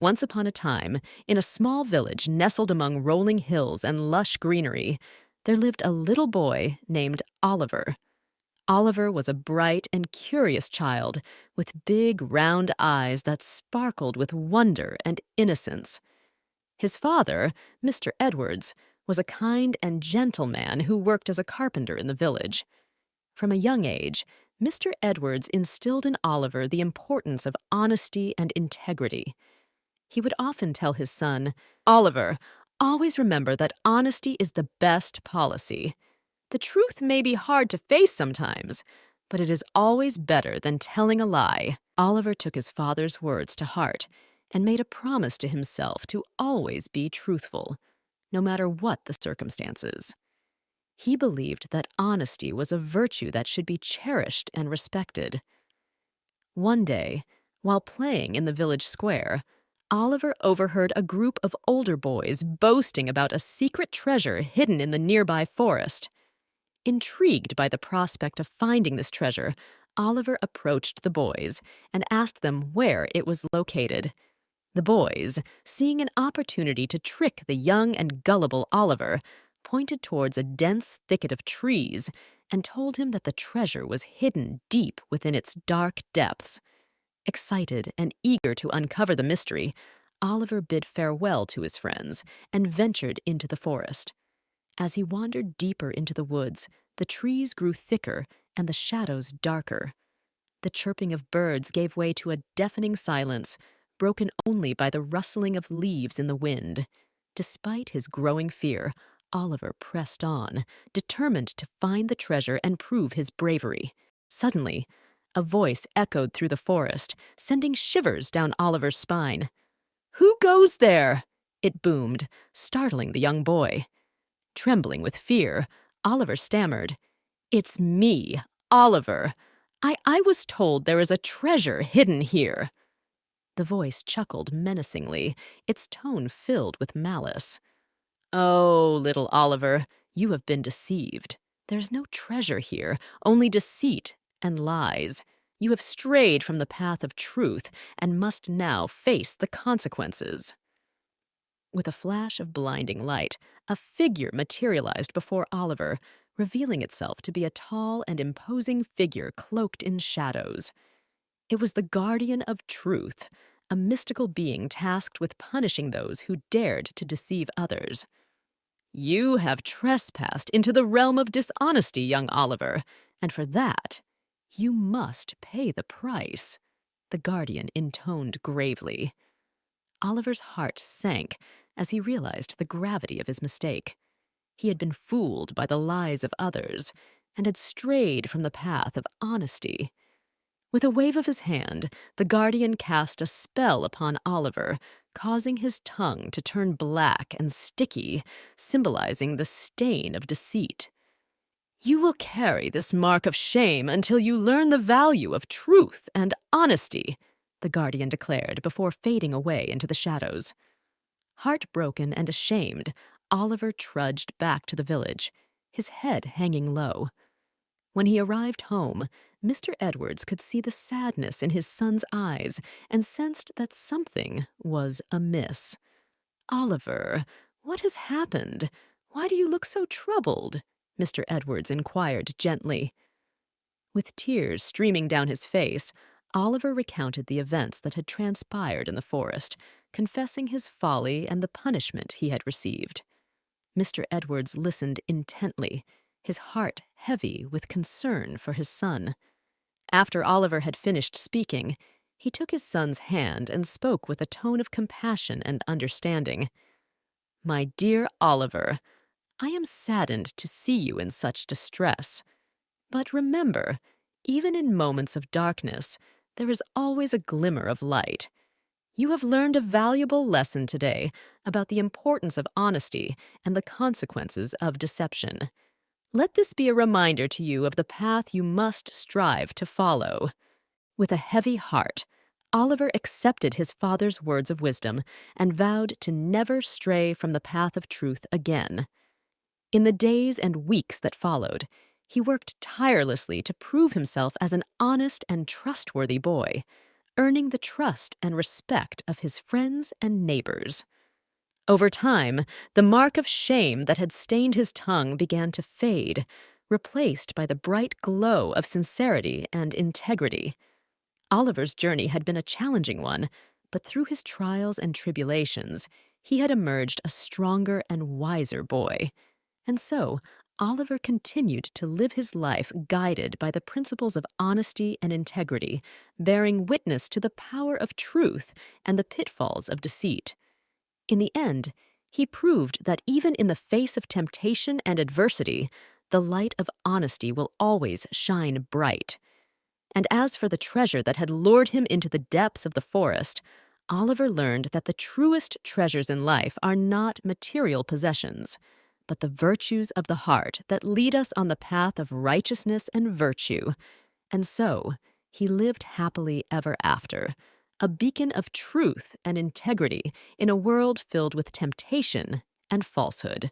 Once upon a time, in a small village nestled among rolling hills and lush greenery, there lived a little boy named Oliver. Oliver was a bright and curious child with big, round eyes that sparkled with wonder and innocence. His father, Mr. Edwards, was a kind and gentle man who worked as a carpenter in the village. From a young age, Mr. Edwards instilled in Oliver the importance of honesty and integrity. He would often tell his son, "Oliver, always remember that honesty is the best policy. The truth may be hard to face sometimes, but it is always better than telling a lie." Oliver took his father's words to heart and made a promise to himself to always be truthful, no matter what the circumstances. He believed that honesty was a virtue that should be cherished and respected. One day, while playing in the village square, Oliver overheard a group of older boys boasting about a secret treasure hidden in the nearby forest. Intrigued by the prospect of finding this treasure, Oliver approached the boys and asked them where it was located. The boys, seeing an opportunity to trick the young and gullible Oliver, pointed towards a dense thicket of trees and told him that the treasure was hidden deep within its dark depths. Excited and eager to uncover the mystery, Oliver bid farewell to his friends and ventured into the forest. As he wandered deeper into the woods, the trees grew thicker and the shadows darker. The chirping of birds gave way to a deafening silence, broken only by the rustling of leaves in the wind. Despite his growing fear, Oliver pressed on, determined to find the treasure and prove his bravery. Suddenly, a voice echoed through the forest, sending shivers down Oliver's spine. "Who goes there?" it boomed, startling the young boy. Trembling with fear, Oliver stammered, "It's me, Oliver. I was told there is a treasure hidden here." The voice chuckled menacingly, its tone filled with malice. "Oh, little Oliver, you have been deceived. There's no treasure here, only deceit and lies. You have strayed from the path of truth and must now face the consequences." With a flash of blinding light, a figure materialized before Oliver, revealing itself to be a tall and imposing figure cloaked in shadows. It was the guardian of truth, a mystical being tasked with punishing those who dared to deceive others. "You have trespassed into the realm of dishonesty, young Oliver, and for that, you must pay the price," the guardian intoned gravely. Oliver's heart sank as he realized the gravity of his mistake. He had been fooled by the lies of others and had strayed from the path of honesty. With a wave of his hand, the guardian cast a spell upon Oliver, causing his tongue to turn black and sticky, symbolizing the stain of deceit. "You will carry this mark of shame until you learn the value of truth and honesty," the guardian declared before fading away into the shadows. Heartbroken and ashamed, Oliver trudged back to the village, his head hanging low. When he arrived home, Mr. Edwards could see the sadness in his son's eyes and sensed that something was amiss. "Oliver, what has happened? Why do you look so troubled?" Mr. Edwards inquired gently. With tears streaming down his face, Oliver recounted the events that had transpired in the forest, confessing his folly and the punishment he had received. Mr. Edwards listened intently, his heart heavy with concern for his son. After Oliver had finished speaking, he took his son's hand and spoke with a tone of compassion and understanding. "My dear Oliver, I am saddened to see you in such distress. But remember, even in moments of darkness, there is always a glimmer of light. You have learned a valuable lesson today about the importance of honesty and the consequences of deception. Let this be a reminder to you of the path you must strive to follow." With a heavy heart, Oliver accepted his father's words of wisdom and vowed to never stray from the path of truth again. In the days and weeks that followed, he worked tirelessly to prove himself as an honest and trustworthy boy, earning the trust and respect of his friends and neighbors. Over time, the mark of shame that had stained his tongue began to fade, replaced by the bright glow of sincerity and integrity. Oliver's journey had been a challenging one, but through his trials and tribulations, he had emerged a stronger and wiser boy. And so, Oliver continued to live his life guided by the principles of honesty and integrity, bearing witness to the power of truth and the pitfalls of deceit. In the end, he proved that even in the face of temptation and adversity, the light of honesty will always shine bright. And as for the treasure that had lured him into the depths of the forest, Oliver learned that the truest treasures in life are not material possessions, but the virtues of the heart that lead us on the path of righteousness and virtue. And so, he lived happily ever after, a beacon of truth and integrity in a world filled with temptation and falsehood.